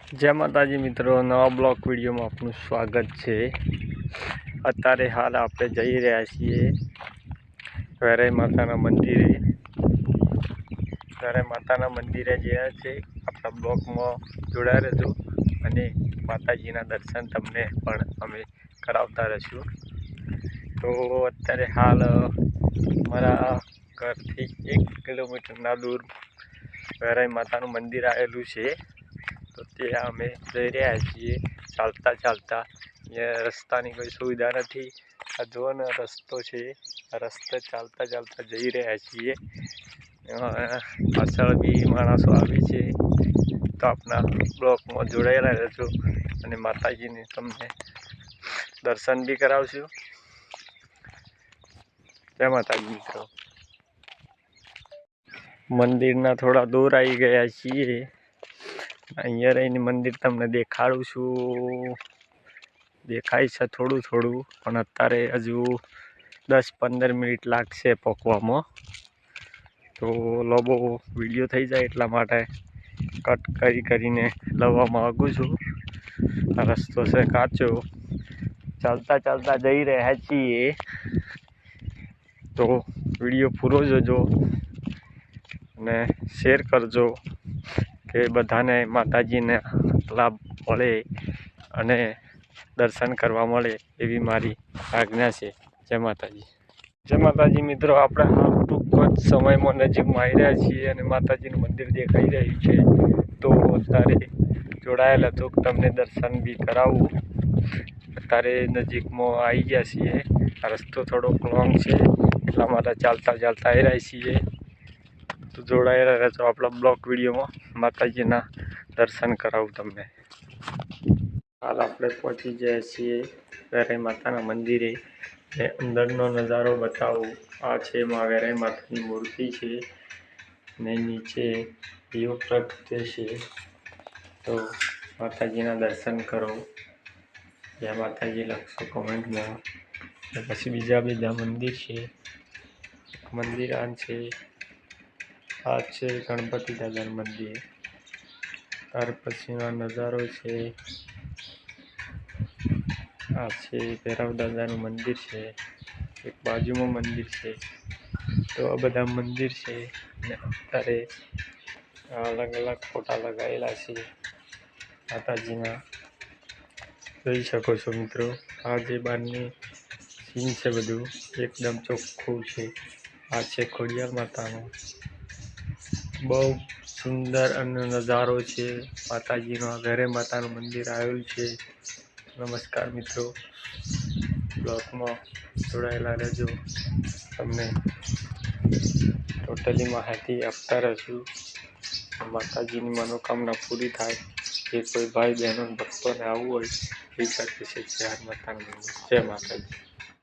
जय माताजी मित्रों, नवा ब्लॉग विडियो में आपनु स्वागत है। अत्यारे हाल आप जई रह्या छीए वेराई माता मंदिरे। वेराई माता मंदिरे ज्या छे आपणा ब्लॉग में जोड़ा रहो अने माताजी दर्शन तमने पण अमे करावता रहीशुं। तो अत्यारे हाल मारा घरथी 1 किलोमीटर दूर वेराई माता मंदिर आवेलुं छे। तो त्या अमे जई रह्या छीए चालता चालता। रस्ता की कोई सुविधा नहीं। आ जो रस्तो है आ रस्ते चालता चालता जई रह्या छीए। पाछळ बी माणसो आवे छे तो अपना ब्लॉक में जोड़ायेला रहेजो अने माताजी ने तमने दर्शन भी करावशुं। जय माताजी मित्रों। मंदिर थोड़ा दूर आई गया छीए। अहींया रहीने मंदिर तमने देखाडुं छुं। देखाय छे थोड़ू थोड़ू पण अत्यारे हजू 10-15 मिनिट लागशे पहोंचवामां। तो लांबो विडियो थई जाय એટલા માટે कट करीने लाववा मांगु छुं। आ रस्तो छे काचो, चालता चालता जई रह्या छीए। तो विडियो पूरो जोजो ने शेर करजो के बधाने माताजी ने लाभ मळे अने दर्शन करवा मळे एवी मारी आज्ञा छे। जय माताजी। जय माताजी मित्रों, आपणे हाल टूंक ज समय में नजीक में आई रह्या छीए अने माताजीनुं मंदिर देखाई रह्युं छे। तो अत्यारे जोड़ायेला तो तमने दर्शन भी करावुं। अत्यारे नजीक में आई गया छीए। आ रस्तो थोड़ो लॉन्ग छे એટલા માટે चालता चालता आई रह्या छीए। तो जोड़ायेला रहेजो आपणा ब्लॉग विडियो में। माताजीना दर्शन करावुं तमने। हाल आपणे पहोंची गया छीए वेराई माता मंदिरे। अंदरनो नजारो बतावुं। आ छे मां वेराई मातानी मूर्ति छे ने नीचे योग प्रगट्य छे। तो माताजीना दर्शन करो। जय माताजी लखशो कमेंट में। पछी बीजा मंदिर छे। मंदिर आ छे, आ छे गणपति दादानुं मंदिर। त्यार पछीनो नजारो छे, आ छे भैरव दादानुं मंदिर छे। एक बाजू में मंदिर छे। तो आ बधा मंदिर छे ने अत्यारे अलग अलग फोटा लगायेला छे माताजीना। जोई शको छो मित्रों। आ जे बारनी सीन छे बधुं एकदम चोख्खुं छे। आ छे खोडियार मातानुं बहु सुंदर अने नजारो छे। माताजीनो वेराई मातानुं मंदिर आवेलुं छे। नमस्कार मित्रों, ब्लॉग में जोड़ायेला रहेजो। तमने टोटली माहिती आपता रहीशुं। माताजीनी मनोकामना पूरी थाय। जे कोई भाई बहनों भक्तों ने आववुं होय जई शके छे। जय माताजी। जय माताजी।